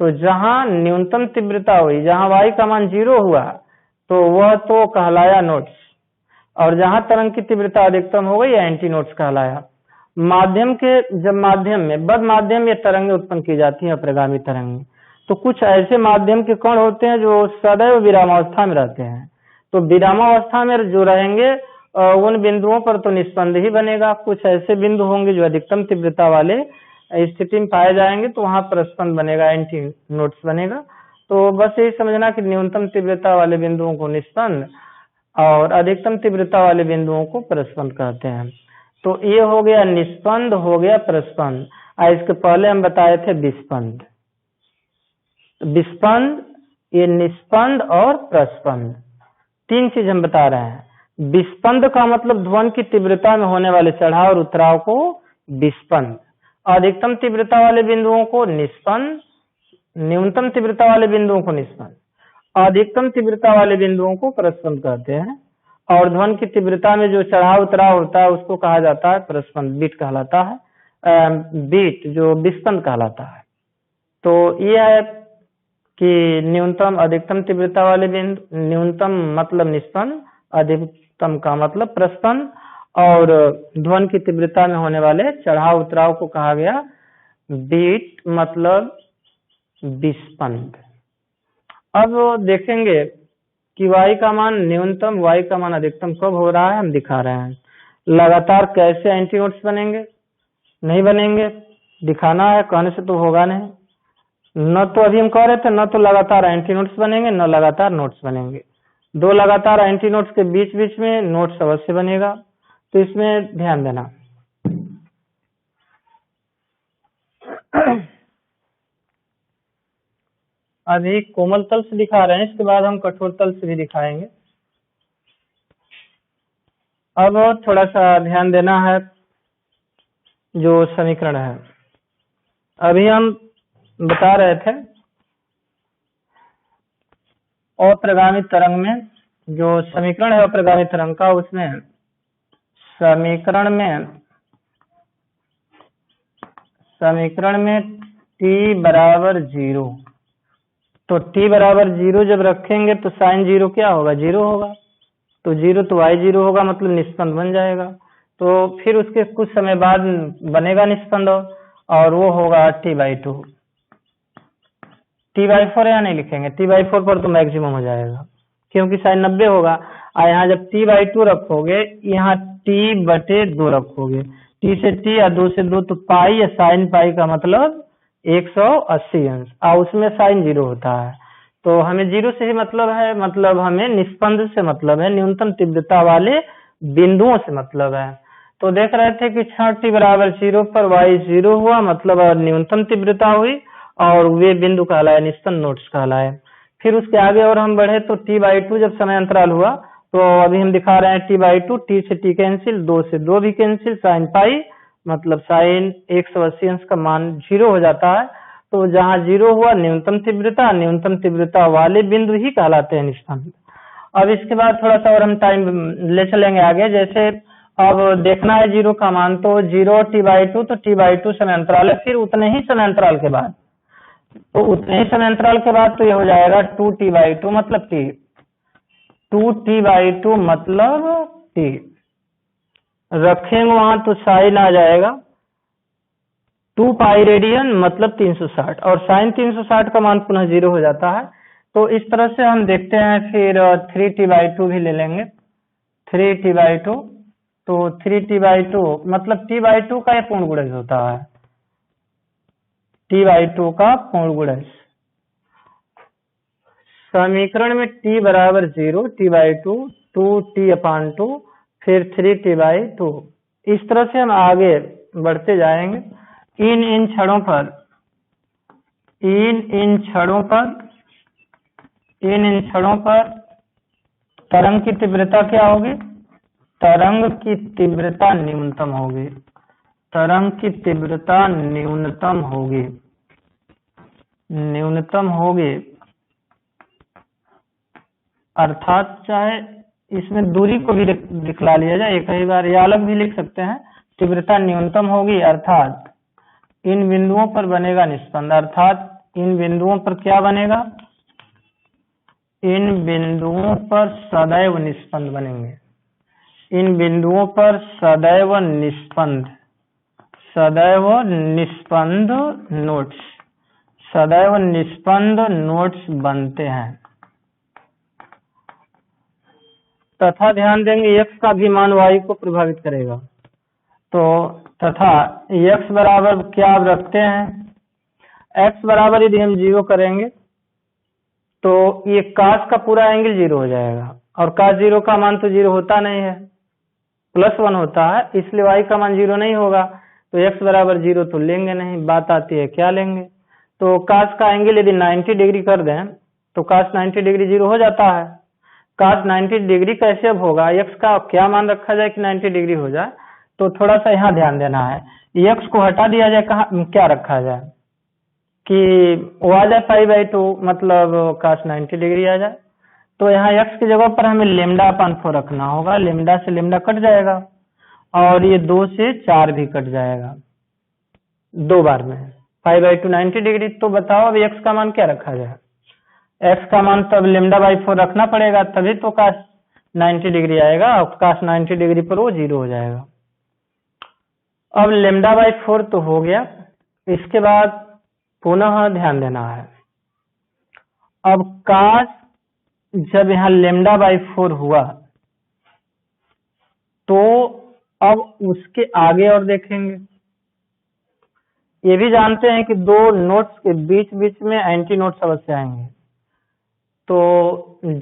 तो जहां न्यूनतम तीव्रता हुई, जहां y का मान 0 हुआ, तो वह तो कहलाया नोट्स, और जहां तरंग की तीव्रता अधिकतम हो गई एंटी नोट्स कहलाया। माध्यम के, जब माध्यम में बद माध्यम में तरंगें उत्पन्न की जाती हैं, अप्रगामी तरंगें, तो कुछ ऐसे माध्यम के कण होते हैं जो सदैव विरामावस्था में रहते हैं। तो विरामावस्था में जो रहेंगे उन बिंदुओं पर तो निस्पंद ही बनेगा। कुछ ऐसे बिंदु होंगे जो अधिकतम तीव्रता वाले स्थिति में पाए जाएंगे, तो वहां प्रस्पंद बनेगा, एंटी नोट्स बनेगा। तो बस यही समझना कि न्यूनतम तीव्रता वाले बिंदुओं को निस्पंद और अधिकतम तीव्रता वाले बिंदुओं को प्रस्पंद कहते हैं। तो ये हो गया निस्पंद, हो गया प्रस्पंद। इसके पहले हम बताए थे विस्पंद। विस्पंद, ये निस्पंद और प्रस्पंद, 3 चीज हम बता रहे हैं। विस्पंद का मतलब ध्वनि की तीव्रता में होने वाले चढ़ाव और उतराव को विस्पंद, अधिकतम तीव्रता वाले बिंदुओं को निस्पंद, न्यूनतम तीव्रता वाले बिंदुओं को निस्पंद, अधिकतम तीव्रता वाले बिंदुओं को प्रस्पंद कहते हैं। और ध्वनि की तीव्रता में जो चढ़ाव उतराव होता है उसको कहा जाता है प्रस्पंद, बीट कहलाता है, बीट जो विस्पंद कहलाता है। तो ये है कि न्यूनतम अधिकतम तीव्रता वाले बिंदु, न्यूनतम मतलब निस्पंद, अधिकतम का मतलब प्रस्पंद, और ध्वनि की तीव्रता में होने वाले चढ़ाव उतराव को कहा गया बीट मतलब विस्पंद। अब देखेंगे कि y का मान न्यूनतम, y का मान अधिकतम कब हो रहा है, हम दिखा रहे हैं। लगातार कैसे एंटी नोट्स बनेंगे? नहीं बनेंगे, दिखाना है, कहने से तो होगा नहीं। न तो अभी हम कह रहे थे, न तो लगातार एंटी नोट्स बनेंगे, न लगातार नोट्स बनेंगे। 2 लगातार एंटी नोट्स के बीच बीच में नोट्स अवश्य बनेगा, तो इसमें ध्यान देना। अभी कोमल तल से दिखा रहे हैं, इसके बाद हम कठोर तल से भी दिखाएंगे। अब थोड़ा सा ध्यान देना है, जो समीकरण है अभी हम बता रहे थे, अप्रगामी तरंग में जो समीकरण है अप्रगामी तरंग का, उसमें समीकरण में t बराबर 0, तो t बराबर 0 जब रखेंगे तो साइन 0 क्या होगा? 0 होगा। तो 0 तो y 0 होगा, मतलब निस्पंद बन जाएगा। तो फिर उसके कुछ समय बाद बनेगा निष्पंद और वो होगा T/2। T/4 यहाँ नहीं लिखेंगे, T/4 पर तो मैक्सिमम हो जाएगा क्योंकि साइन 90 होगा। और यहाँ जब T/2 रखोगे, यहाँ T/2 रखोगे, T से T या 2 से 2 तो पाई या साइन पाई का मतलब 180 अंश, और उसमें साइन 0 होता है। तो हमें 0 से ही मतलब है, मतलब हमें निष्पंद से मतलब है, न्यूनतम तीव्रता वाले बिंदुओं से मतलब है। तो देख रहे थे कि क्षण t बराबर 0 पर y 0 हुआ, मतलब न्यूनतम तीव्रता हुई, और वे बिंदु कहलाए निष्पंद नोड्स कहलाए। फिर उसके आगे और हम बढ़े तो T/2 जब समय अंतराल हुआ, तो अभी हम दिखा रहे हैं T/2, T से T कैंसिल, 2 से 2 भी कैंसिल, साइन पाई मतलब साइन 180 अंश का मान 0 हो जाता है। तो जहाँ 0 हुआ न्यूनतम तीव्रता वाले बिंदु ही कहलाते हैं निष्पंद। अब इसके बाद थोड़ा सा और हम टाइम ले चलेंगे आगे। जैसे अब देखना है 0 का मान, तो 0 T/2, तो T/2 समय अंतराल है, फिर उतने ही समय अंतराल के बाद, तो उतने ही समय अंतराल के बाद तो ये हो जाएगा 2T/2 मतलब T, 2T/2 मतलब T रखेंगे वहां तो साइन आ जाएगा 2 पाई रेडियन मतलब 360, और साइन 360 का मान पुनः 0 हो जाता है। तो इस तरह से हम देखते हैं। फिर 3T/2 भी ले लेंगे, 3T/2, तो 3T/2 मतलब T/2 का पूर्ण गुणज होता है, T/2 का पूर्ण गुणज। समीकरण में T बराबर 0, T/2, 2T/2, फिर 3T/2। इस तरह से हम आगे बढ़ते जाएंगे। इन क्षणों पर तरंग की तीव्रता क्या होगी? तरंग की तीव्रता न्यूनतम होगी, तरंग की तीव्रता न्यूनतम होगी, अर्थात चाहे इसमें दूरी को भी दिखला लिया जाए कई बार, या अलग भी लिख सकते हैं। तीव्रता न्यूनतम होगी अर्थात इन बिंदुओं पर बनेगा निष्पंद, अर्थात इन बिंदुओं पर क्या बनेगा? इन बिंदुओं पर सदैव निष्पंद बनेंगे, इन बिंदुओं पर सदैव निष्पंद नोड्स बनते हैं। तथा ध्यान देंगे x का भी मान y को प्रभावित करेगा। तो तथा x बराबर क्या आप रखते हैं? x बराबर यदि हम 0 करेंगे तो ये cos का पूरा एंगल 0 हो जाएगा, और cos 0 का मान तो 0 होता नहीं है, +1 होता है, इसलिए y का मान 0 नहीं होगा। तो x बराबर 0 तो लेंगे नहीं। बात आती है क्या लेंगे? तो cos का एंगल यदि 90 डिग्री कर दें तो cos 90 डिग्री 0 हो जाता है। cos 90 डिग्री कैसे अब होगा? x का क्या मान रखा जाए कि 90 डिग्री हो जाए? तो थोड़ा सा यहाँ ध्यान देना है, x को हटा दिया जाए, कहाँ क्या रखा जाए कि वो आ जाए π/2 मतलब cos 90 डिग्री आ जाए। तो यहाँ x की जगह पर हमें λ/4 रखना होगा, लैम्डा से लैम्डा कट जाएगा, और ये 2 से 4 भी कट जाएगा 2 बार में, π/2 90 डिग्री। तो बताओ अब x का मान क्या रखा जाए? x का मान तब λ/4 रखना पड़ेगा, तभी तो cos 90 डिग्री आएगा, और cos 90 डिग्री पर वो 0 हो जाएगा। अब λ/4 तो हो गया, इसके बाद पुनः ध्यान देना है। अब cos जब यहाँ λ/4 हुआ तो अब उसके आगे और देखेंगे। ये भी जानते हैं कि दो नोट्स के बीच बीच में एंटी नोट्स अवश्य आएंगे। तो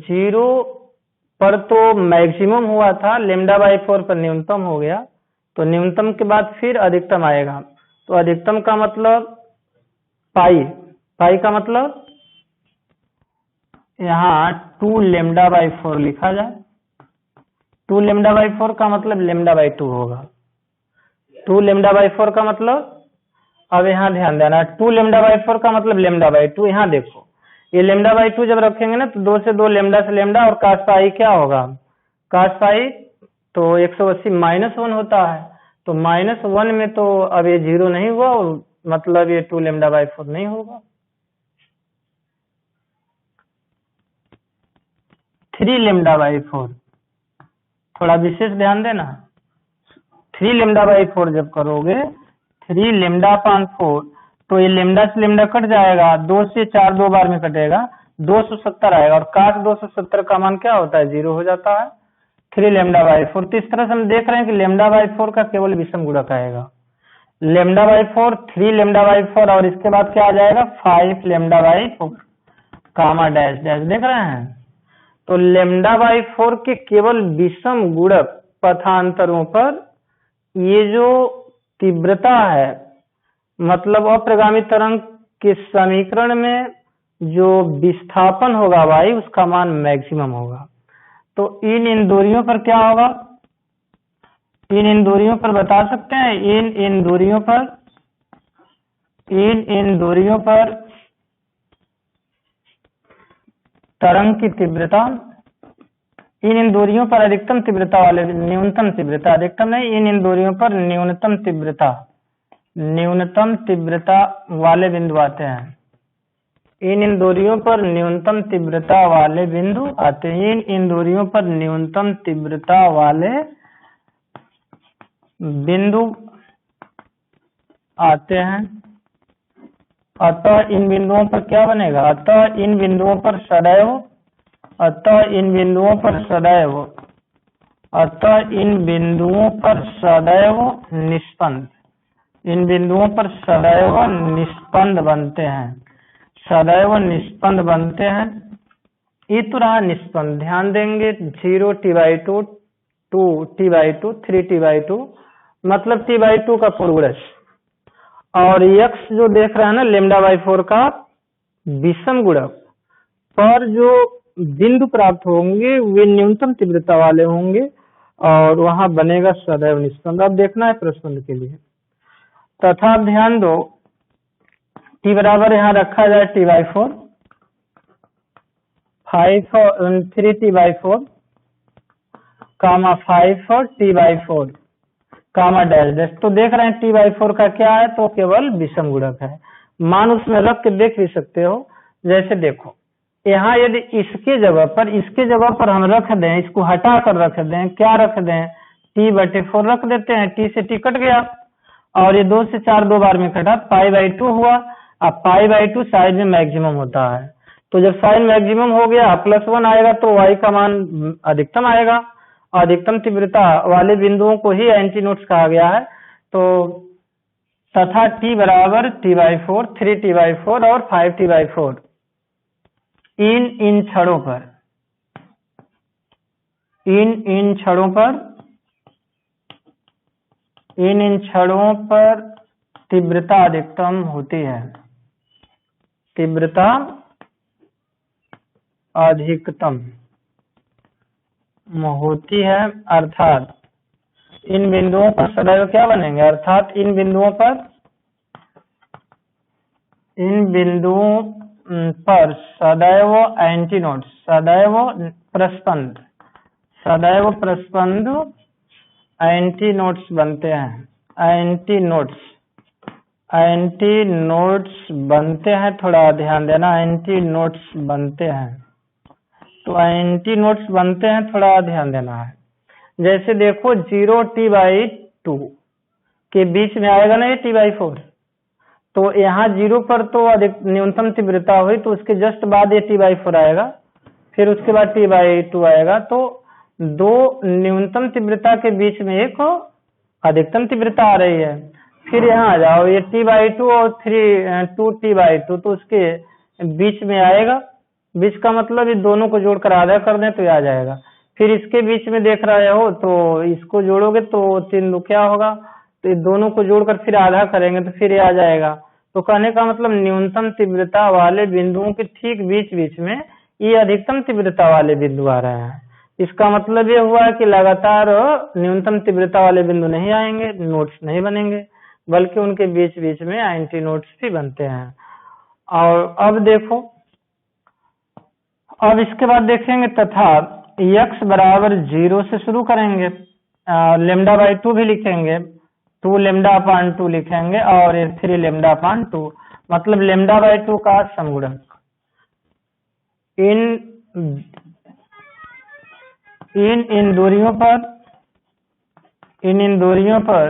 0 पर तो मैक्सिमम हुआ था, λ/4 पर न्यूनतम हो गया, तो न्यूनतम के बाद फिर अधिकतम आएगा। तो अधिकतम का मतलब पाई का मतलब यहाँ 2λ/4 लिखा जाए। 2λ/4 का मतलब λ/2 होगा। 2λ/4 का मतलब, अब यहाँ ध्यान देना, 2λ/4 का मतलब λ/2। यहाँ देखो ये λ/2 जब रखेंगे ना तो 2 से 2 लैम्डा से लैम्डा, और cos पाई क्या होगा? cos पाई तो 180 -1 होता है, तो -1 में तो अब ये 0 नहीं हुआ, मतलब ये 2λ/4 नहीं होगा। 3λ/4 थोड़ा विशेष ध्यान देना, 3 लेमडा बाई 4 जब करोगे 3 लेमडा अपान 4, तो ये लेमडा से लेमडा कट जाएगा, 2 से 4 2 बार में कटेगा, 270 आएगा, और काश 270 का मान क्या होता है, 0 हो जाता है। 3 लेमडा बाई 4, तो इस तरह से हम देख रहे हैं कि लेमडा बाई 4 का केवल विषम गुणक आएगा, लेमडा बाई 4, 3 लेमडा बाई 4, और इसके बाद क्या आ जाएगा, 5 lambda by 4 comma dash dash, देख रहे हैं। तो लेमडा बाई 4 के केवल विषम गुणक पथांतरों पर ये जो तीव्रता है, मतलब अप्रगामी तरंग के समीकरण में जो विस्थापन होगा वाई, उसका मान मैक्सिमम होगा। तो इन दूरियों पर क्या होगा, इन दूरियों पर बता सकते हैं, इन दूरियों पर तरंग की तीव्रता, इन दूरियों पर अधिकतम तीव्रता वाले, न्यूनतम तीव्रता, अधिकतम नहीं, इन दूरियों पर न्यूनतम तीव्रता वाले बिंदु आते हैं, इन दूरियों पर न्यूनतम तीव्रता वाले बिंदु आते हैं, इन दूरियों पर न्यूनतम तीव्रता वाले बिंदु आते हैं। अतः इन बिंदुओं पर क्या बनेगा, अतः इन बिंदुओं पर सदैव निष्पन्द, इन बिंदुओं पर सदैव निष्पन्द बनते हैं। ये तो रहा निष्पन्द, ध्यान देंगे 0 t/2, 2 t/2, 3 t/2, मतलब t/2 का पूर्वज, और यक्स जो देख रहे हैं ना लेमडा बाई 4 का विषम गुणक पर जो बिंदु प्राप्त होंगे वे न्यूनतम तीव्रता वाले होंगे, और वहां बनेगा सदैव निष्पन्द। अब देखना है प्रश्न के लिए, तथा ध्यान दो t बराबर यहाँ रखा जाए t/4, 3 t/4 कामा 5 और t/4 कामा डैश डैश। तो देख रहे हैं t/4 का क्या है, तो केवल विषम गुणक है, मान उसमें रख के देख भी सकते हो। जैसे देखो यहाँ यदि इसके जगह पर हम रख दें, इसको हटा कर रख दें, क्या रख दें, t/4 रख देते हैं, t से t कट गया, और ये 2 से 4 2 बार में कटा, π/2 हुआ। अब π/2 साइज में मैक्सिमम होता है, तो जब साइज मैक्सिमम हो गया +1 आएगा तो y का मान अधिकतम आएगा, अधिकतम तीव्रता वाले बिंदुओं को ही एंटीनोड्स कहा गया है। तो तथा t बराबर t/4, 3 t/4 और 5 t/4 इन छड़ों पर तीव्रता अधिकतम होती है, तीव्रता अधिकतम होती है, अर्थात इन बिंदुओं पर सदैव क्या बनेंगे, अर्थात इन बिंदुओं पर सदैव एंटीनोड्स, सदैव प्रस्पंद एंटीनोड्स बनते हैं, एंटीनोड्स बनते हैं, थोड़ा ध्यान देना, एंटीनोड्स बनते हैं, तो एंटीनोड्स बनते हैं, थोड़ा ध्यान देना है। जैसे देखो 0 t/2 के बीच में आएगा ना ये t/4, तो यहाँ 0 पर तो अधिक न्यूनतम तीव्रता हुई, तो उसके जस्ट बाद ये t/4 आएगा, फिर उसके बाद t/2 आएगा, तो दो न्यूनतम तीव्रता के बीच में एक अधिकतम तीव्रता आ रही है। फिर यहाँ आ जाओ, ये t/2 और 2 t/2, तो उसके बीच में आएगा, बीच का मतलब ये दोनों को जोड़कर आधा कर दें तो ये आ जाएगा। फिर इसके बीच में देख रहे हो तो इसको जोड़ोगे तो 3 क्या होगा, तो ये दोनों को जोड़कर फिर आधा करेंगे तो फिर ये आ जाएगा। तो कहने का मतलब न्यूनतम तीव्रता वाले बिंदुओं के ठीक बीच बीच में ये अधिकतम तीव्रता वाले बिंदु आ रहे हैं। इसका मतलब ये हुआ कि लगातार न्यूनतम तीव्रता वाले बिंदु नहीं आएंगे, नोड्स नहीं बनेंगे, बल्कि उनके बीच बीच में एंटी नोड्स भी बनते हैं। और अब देखो, अब इसके बाद देखेंगे तथा x बराबर 0 से शुरू करेंगे, λ/2 भी लिखेंगे, 2 λ/2 लिखेंगे, और 3 λ/2, मतलब λ/2 का समगुणक इन दूरियों इन दूरियों पर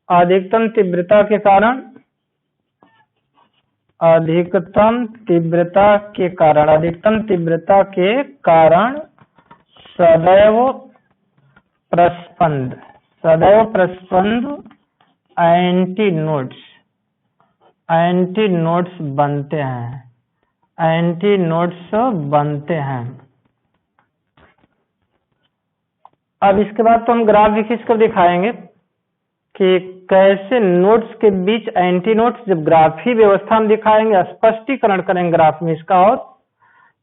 अधिकतम तीव्रता के कारण सदैव प्रस्पंद एंटी नोड्स बनते हैं। अब इसके बाद तो हम ग्राफ भी खींचकर दिखाएंगे कि कैसे नोड्स के बीच एंटी नोड्स, जब ग्राफी व्यवस्था में दिखाएंगे, स्पष्टीकरण करेंगे ग्राफ में इसका। और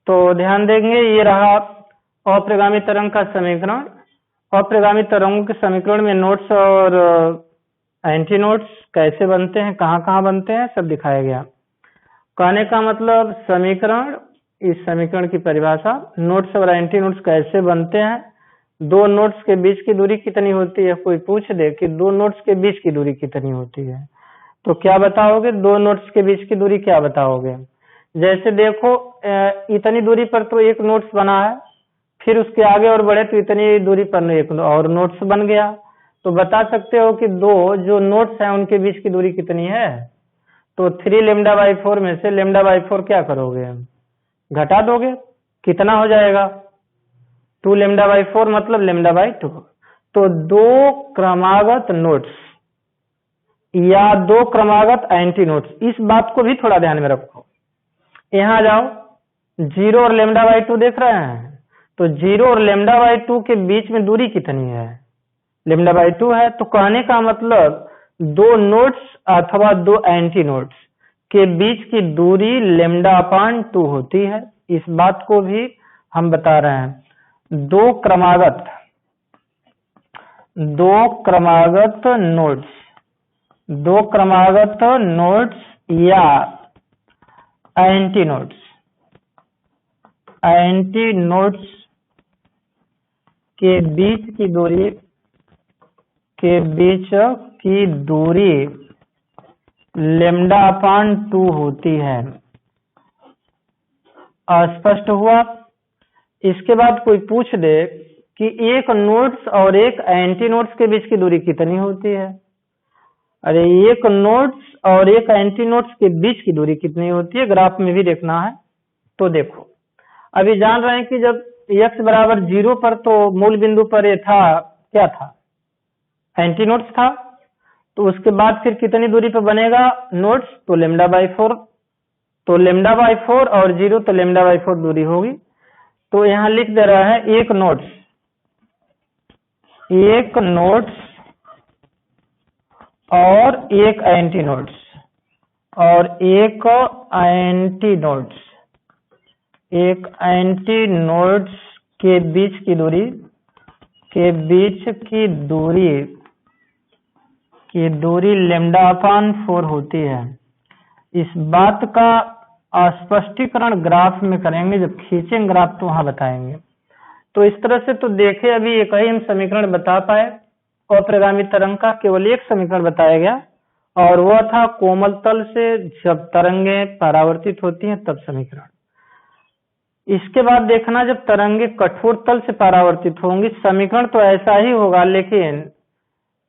तो ध्यान देंगे, ये रहा अप्रगामी तरंग का समीकरण। अप्रगामी तरंगों के समीकरण में नोड्स और एंटी नोड्स कैसे बनते हैं, कहाँ बनते हैं, सब दिखाया गया। कहने का मतलब समीकरण, इस समीकरण की परिभाषा, नोड्स और एंटी नोड्स कैसे बनते हैं, दो नोड्स के बीच की दूरी कितनी होती है। कोई पूछ दे कि दो नोड्स के बीच की दूरी कितनी होती है, तो क्या बताओगे, दो नोड्स के बीच की दूरी क्या बताओगे। जैसे देखो, इतनी दूरी पर तो एक नोड्स बना है, फिर उसके आगे और बढ़े तो इतनी दूरी पर एक और नोड्स बन गया। तो बता सकते हो कि दो जो नोड्स हैं उनके बीच की दूरी कितनी है। तो 3λ/4 में से λ/4 क्या करोगे, घटा दोगे, कितना हो जाएगा, 2λ/4 मतलब λ/2। तो दो क्रमागत नोड्स या दो क्रमागत एंटी नोड्स, इस बात को भी थोड़ा ध्यान में रखो। यहां जाओ, 0 और λ/2 देख रहे हैं, तो 0 और λ/2 के बीच में दूरी कितनी है, λ/2 है। तो कहने का मतलब दो नोड्स अथवा दो एंटी नोड्स के बीच की दूरी λ/2 होती है। इस बात को भी हम बता रहे हैं। दो क्रमागत नोड्स या एंटी नोड्स के बीच की दूरी λ/2 होती है। स्पष्ट हुआ। इसके बाद कोई पूछ दे कि एक नोड्स और एक एंटी नोड्स के बीच की दूरी कितनी होती है। अरे एक नोड्स और एक एंटी नोड्स के बीच की दूरी कितनी होती है, ग्राफ में भी देखना है। तो देखो, अभी जान रहे हैं कि जब x बराबर 0 पर, तो मूल बिंदु पर ये था, क्या था, एंटी नोड्स था। तो उसके बाद फिर कितनी दूरी पर बनेगा नोड्स, तो λ/4। तो λ/4 और 0, तो λ/4 दूरी होगी। तो यहां लिख दे रहा है एक नोड्स और एक एंटी नोड्स के बीच की दूरी λ/4 होती है। इस बात का स्पष्टीकरण ग्राफ में करेंगे, जब खींचेंगे ग्राफ तो वहां बताएंगे। तो इस तरह से तो देखे, अभी एक ही हम समीकरण बता पाए। अप्रगामी तरंग का केवल एक समीकरण बताया गया, और वह था कोमल तल से जब तरंगे परावर्तित होती हैं तब समीकरण। इसके बाद देखना, जब तरंगे कठोर तल से परावर्तित होंगी, समीकरण तो ऐसा ही होगा, लेकिन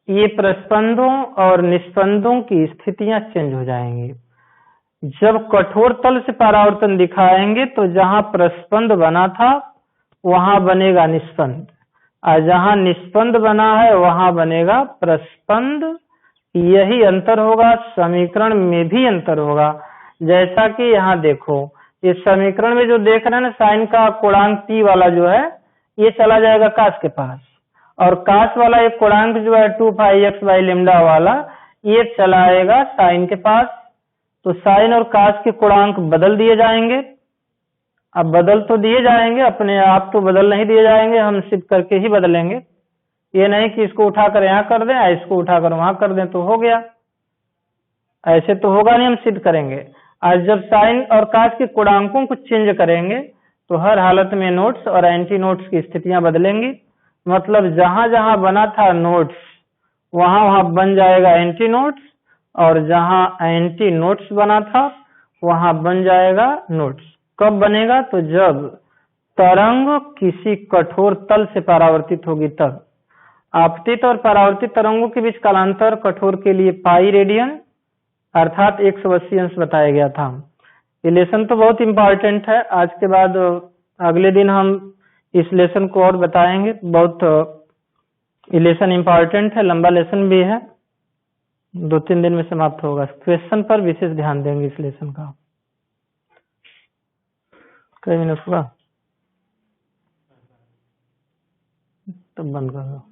ये प्रस्पंदों और निस्पंदों की स्थितियां चेंज हो जाएंगी। जब कठोर तल से परावर्तन दिखाएंगे तो जहां प्रस्पंद बना था वहां बनेगा निस्पंद, और जहां निस्पंद बना है वहां बनेगा प्रस्पंद। यही अंतर होगा, समीकरण में भी अंतर होगा। जैसा कि यहाँ देखो, इस समीकरण में जो देख रहे हैं ना, साइन का कोणांक t वाला जो है, ये चला जाएगा काश के पास, और काश वाला एक कोणांक जो है 2πx/λ वाला, ये चलाएगा साइन के पास। तो साइन और काश के कोणांक बदल दिए जाएंगे। अब बदल तो दिए जाएंगे, अपने आप तो बदल नहीं दिए जाएंगे, हम सिद्ध करके ही बदलेंगे। ये नहीं कि इसको उठाकर यहाँ कर दें, इसको उठाकर वहां कर दें तो हो गया, ऐसे तो होगा नहीं, हम सिद्ध करेंगे। आज जब साइन और काश के कोणांकों को चेंज करेंगे तो हर हालत में नोड्स और एंटी नोड्स की स्थितियां बदलेंगी। मतलब जहां जहां बना था नोड्स, वहां वहां बन जाएगा एंटी नोड्स, और जहां एंटी नोड्स बना था वहां बन जाएगा नोड्स। कब बनेगा, तो जब तरंग किसी कठोर तल से परावर्तित होगी तब। आपतित और परावर्तित तरंगों के बीच कालांतर कठोर के लिए पाई रेडियन अर्थात 180 अंश बताया गया था। रिलेशन तो बहुत इंपॉर्टेंट है। आज के बाद अगले दिन हम इस लेसन को और बताएंगे। बहुत रिलेशन इंपॉर्टेंट है, लंबा लेसन भी है, 2-3 दिन में समाप्त होगा। क्वेश्चन पर विशेष ध्यान देंगे इस लेसन का। कई मिनट हुआ? तब बंद कर दो।